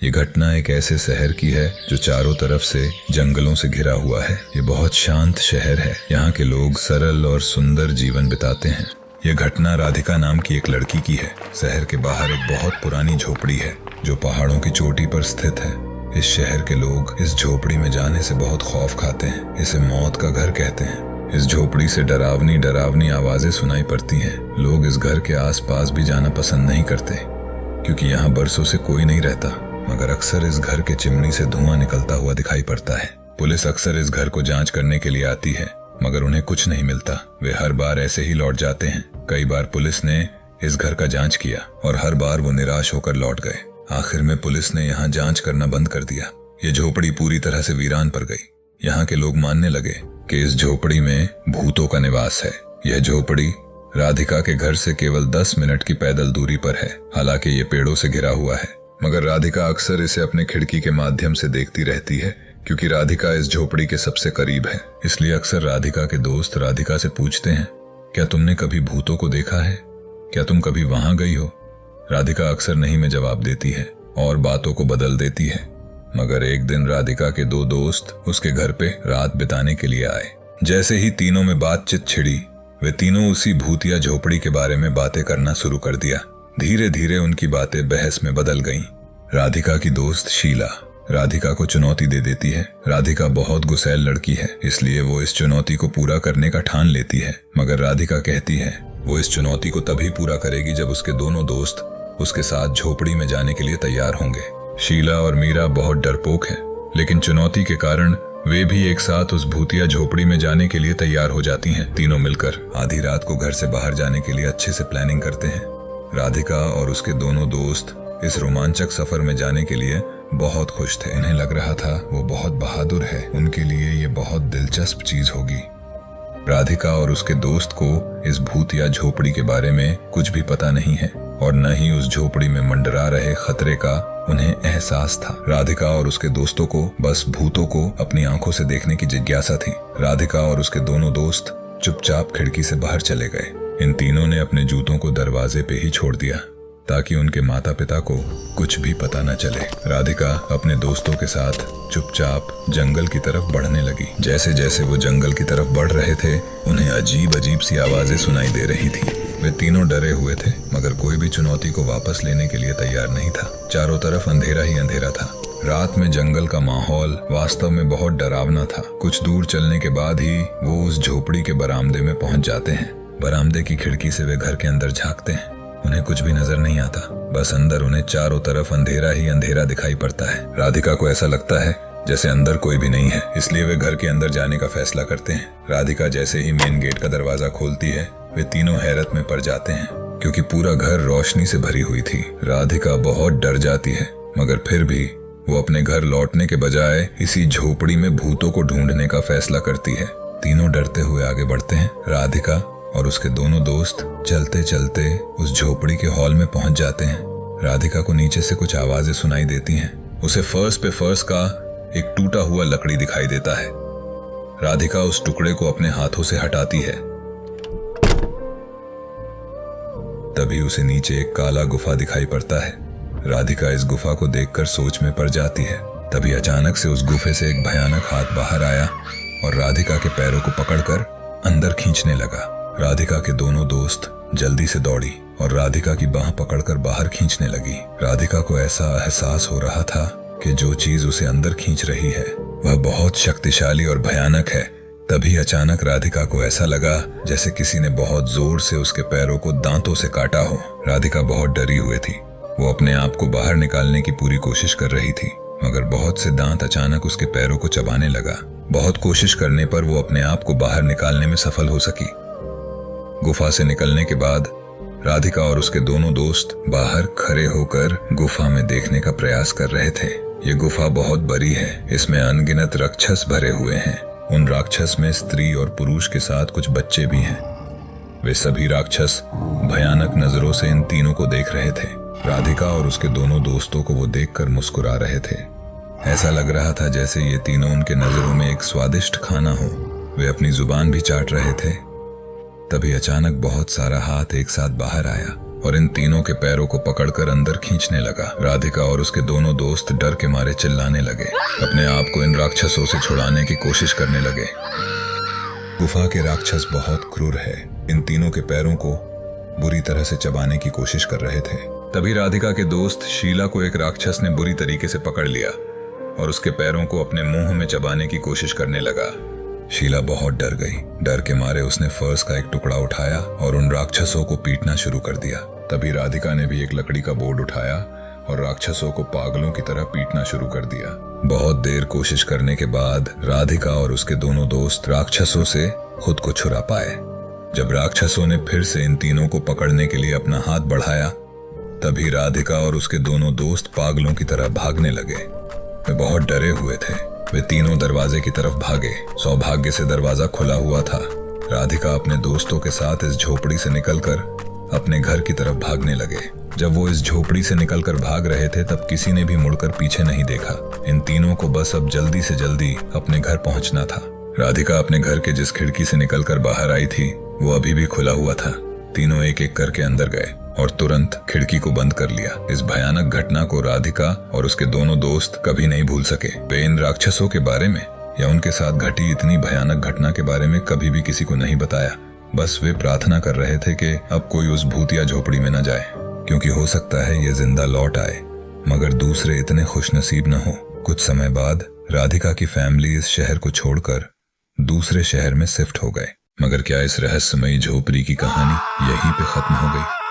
ये घटना एक ऐसे शहर की है जो चारों तरफ से जंगलों से घिरा हुआ है। ये बहुत शांत शहर है। यहाँ के लोग सरल और सुंदर जीवन बिताते हैं। ये घटना राधिका नाम की एक लड़की की है। शहर के बाहर एक बहुत पुरानी झोपड़ी है जो पहाड़ों की चोटी पर स्थित है। इस शहर के लोग इस झोपड़ी में जाने से बहुत खौफ खाते हैं। इसे मौत का घर कहते हैं। इस झोपड़ी से डरावनी डरावनी आवाजें सुनाई पड़ती हैं। लोग इस घर के आसपास भी जाना पसंद नहीं करते क्योंकि यहाँ बरसों से कोई नहीं रहता, मगर अक्सर इस घर के चिमनी से धुआं निकलता हुआ दिखाई पड़ता है। पुलिस अक्सर इस घर को जांच करने के लिए आती है, मगर उन्हें कुछ नहीं मिलता। वे हर बार ऐसे ही लौट जाते हैं। कई बार पुलिस ने इस घर का जांच किया और हर बार वो निराश होकर लौट गए। आखिर में पुलिस ने यहाँ जांच करना बंद कर दिया। ये झोपड़ी पूरी तरह से वीरान पड़ गई। यहाँ के लोग मानने लगे कि इस झोपड़ी में भूतों का निवास है। यह झोपड़ी राधिका के घर से केवल 10 मिनट की पैदल दूरी पर है। हालांकि ये पेड़ों से घिरा हुआ है, मगर राधिका अक्सर इसे अपने खिड़की के माध्यम से देखती रहती है क्योंकि राधिका इस झोपड़ी के सबसे करीब है। इसलिए अक्सर राधिका के दोस्त राधिका से पूछते हैं, क्या तुमने कभी भूतों को देखा है? क्या तुम कभी वहां गई हो? राधिका अक्सर नहीं में जवाब देती है और बातों को बदल देती है। मगर एक दिन राधिका के 2 दोस्त उसके घर पे रात बिताने के लिए आए। जैसे ही तीनों में बातचीत छिड़ी, वे तीनों उसी भूतिया झोपड़ी के बारे में बातें करना शुरू कर दिया। धीरे धीरे उनकी बातें बहस में बदल गईं। राधिका की दोस्त शीला राधिका को चुनौती दे देती है। राधिका बहुत गुस्सैल लड़की है, इसलिए वो इस चुनौती को पूरा करने का ठान लेती है। मगर राधिका कहती है वो इस चुनौती को तभी पूरा करेगी जब उसके दोनों दोस्त उसके साथ झोपड़ी में जाने के लिए तैयार होंगे। शीला और मीरा बहुत डरपोक हैं, लेकिन चुनौती के कारण वे भी एक साथ उस भूतिया झोपड़ी में जाने के लिए तैयार हो जाती हैं। तीनों मिलकर आधी रात को घर से बाहर जाने के लिए अच्छे से प्लानिंग करते हैं। राधिका और उसके दोनों दोस्त इस रोमांचक सफर में जाने के लिए बहुत खुश थे। इन्हें लग रहा था वो बहुत बहादुर है, उनके लिए ये बहुत दिलचस्प चीज होगी। राधिका और उसके दोस्त को इस भूतिया झोपड़ी के बारे में कुछ भी पता नहीं है और न ही उस झोपड़ी में मंडरा रहे खतरे का उन्हें एहसास था। राधिका और उसके दोस्तों को बस भूतों को अपनी आंखों से देखने की जिज्ञासा थी। राधिका और उसके दोनों दोस्त चुपचाप खिड़की से बाहर चले गए। इन तीनों ने अपने जूतों को दरवाजे पे ही छोड़ दिया ताकि उनके माता पिता को कुछ भी पता न चले। राधिका अपने दोस्तों के साथ चुपचाप जंगल की तरफ बढ़ने लगी। जैसे जैसे वो जंगल की तरफ बढ़ रहे थे, उन्हें अजीब अजीब सी आवाजें सुनाई दे रही थी। वे तीनों डरे हुए थे, मगर कोई भी चुनौती को वापस लेने के लिए तैयार नहीं था। चारों तरफ अंधेरा ही अंधेरा था। रात में जंगल का माहौल वास्तव में बहुत डरावना था। कुछ दूर चलने के बाद ही वो उस झोपड़ी के बरामदे में पहुंच जाते हैं। बरामदे की खिड़की से वे घर के अंदर झांकते हैं। उन्हें कुछ भी नजर नहीं आता, बस अंदर उन्हें चारों तरफ अंधेरा ही अंधेरा दिखाई पड़ता है। राधिका को ऐसा लगता है जैसे अंदर कोई भी नहीं है, इसलिए वे घर के अंदर जाने का फैसला करते हैं। राधिका जैसे ही मेन गेट का दरवाजा खोलती है, वे तीनों हैरत में पड़ जाते हैं क्योंकि पूरा घर रोशनी से भरी हुई थी। राधिका बहुत डर जाती है, मगर फिर भी वो अपने घर लौटने के बजाय इसी झोपड़ी में भूतों को ढूंढने का फैसला करती है। तीनों डरते हुए आगे बढ़ते हैं। राधिका और उसके दोनों दोस्त चलते चलते उस झोपड़ी के हॉल में पहुंच जाते हैं। राधिका को नीचे से कुछ आवाजें सुनाई देती हैं। उसे फर्श पे फर्श का एक टूटा हुआ लकड़ी दिखाई देता है। राधिका उस टुकड़े को अपने हाथों से हटाती है। तभी उसे नीचे एक काला गुफा दिखाई पड़ता है। राधिका इस गुफा को देखकर सोच में पड़ जाती है। तभी अचानक से उस गुफे से एक भयानक हाथ बाहर आया और राधिका के पैरों को पकड़कर अंदर खींचने लगा। राधिका के दोनों दोस्त जल्दी से दौड़ी और राधिका की बाह पकड़कर बाहर खींचने लगी। राधिका को ऐसा एहसास हो रहा था कि जो चीज उसे अंदर खींच रही है वह बहुत शक्तिशाली और भयानक है। तभी अचानक राधिका को ऐसा लगा जैसे किसी ने बहुत जोर से उसके पैरों को दांतों से काटा हो। राधिका बहुत डरी हुई थी। वो अपने आप को बाहर निकालने की पूरी कोशिश कर रही थी, मगर बहुत से दांत अचानक उसके पैरों को चबाने लगा। बहुत कोशिश करने पर वो अपने आप को बाहर निकालने में सफल हो सकी। गुफा से निकलने के बाद राधिका और उसके दोनों दोस्त बाहर खड़े होकर गुफा में देखने का प्रयास कर रहे थे। ये गुफा बहुत बड़ी है। इसमें अनगिनत राक्षस भरे हुए हैं। उन राक्षस में स्त्री और पुरुष के साथ कुछ बच्चे भी हैं। वे सभी राक्षस भयानक नजरों से इन तीनों को देख रहे थे। राधिका और उसके दोनों दोस्तों को वो देखकर मुस्कुरा रहे थे। ऐसा लग रहा था जैसे ये तीनों उनके नजरों में एक स्वादिष्ट खाना हो। वे अपनी जुबान भी चाट रहे थे। तभी अचानक बहुत सारा हाथ एक साथ बाहर आया और इन तीनों के पैरों को पकड़कर अंदर खींचने लगा। राधिका और उसके दोनों दोस्त डर के मारे चिल्लाने लगे, अपने आप को इन राक्षसों से छुड़ाने की कोशिश करने लगे। गुफा के राक्षस बहुत क्रूर है, इन तीनों के पैरों को बुरी तरह से चबाने की कोशिश कर रहे थे। तभी राधिका के दोस्त शीला को एक राक्षस ने बुरी तरीके से पकड़ लिया और उसके पैरों को अपने मुंह में चबाने की कोशिश करने लगा। शीला बहुत डर गई। डर के मारे उसने फर्श का एक टुकड़ा उठाया और उन राक्षसों को पीटना शुरू कर दिया। तभी राधिका ने भी एक लकड़ी का बोर्ड उठाया और राक्षसों को पागलों की तरह पीटना शुरू कर दिया। बहुत देर कोशिश करने के बाद राधिका और उसके दोनों दोस्त राक्षसों से खुद को छुड़ा पाए। जब राक्षसों ने फिर से इन तीनों को पकड़ने के लिए अपना हाथ बढ़ाया, तभी राधिका और उसके दोनों दोस्त पागलों की तरह भागने लगे। वे बहुत डरे हुए थे। वे तीनों दरवाजे की तरफ भागे। सौभाग्य से दरवाजा खुला हुआ था। राधिका अपने दोस्तों के साथ इस झोपड़ी से निकलकर अपने घर की तरफ भागने लगे। जब वो इस झोपड़ी से निकलकर भाग रहे थे, तब किसी ने भी मुड़कर पीछे नहीं देखा। इन तीनों को बस अब जल्दी से जल्दी अपने घर पहुंचना था। राधिका अपने घर के जिस खिड़की से निकलकर बाहर आई थी, वो अभी भी खुला हुआ था। तीनों एक एक करके अंदर गए और तुरंत खिड़की को बंद कर लिया। इस भयानक घटना को राधिका और उसके दोनों दोस्त कभी नहीं भूल सके। वे इन राक्षसों के बारे में या उनके साथ घटी इतनी भयानक घटना के बारे में कभी भी किसी को नहीं बताया। बस वे प्रार्थना कर रहे थे कि अब कोई उस भूतिया झोपड़ी में न जाए, क्योंकि हो सकता है ये जिंदा लौट आए, मगर दूसरे इतने खुशनसीब न हो। कुछ समय बाद राधिका की फैमिली इस शहर को छोड़कर दूसरे शहर में शिफ्ट हो गए। मगर क्या इस रहस्यमयी झोपड़ी की कहानी यहीं पे खत्म हो गई?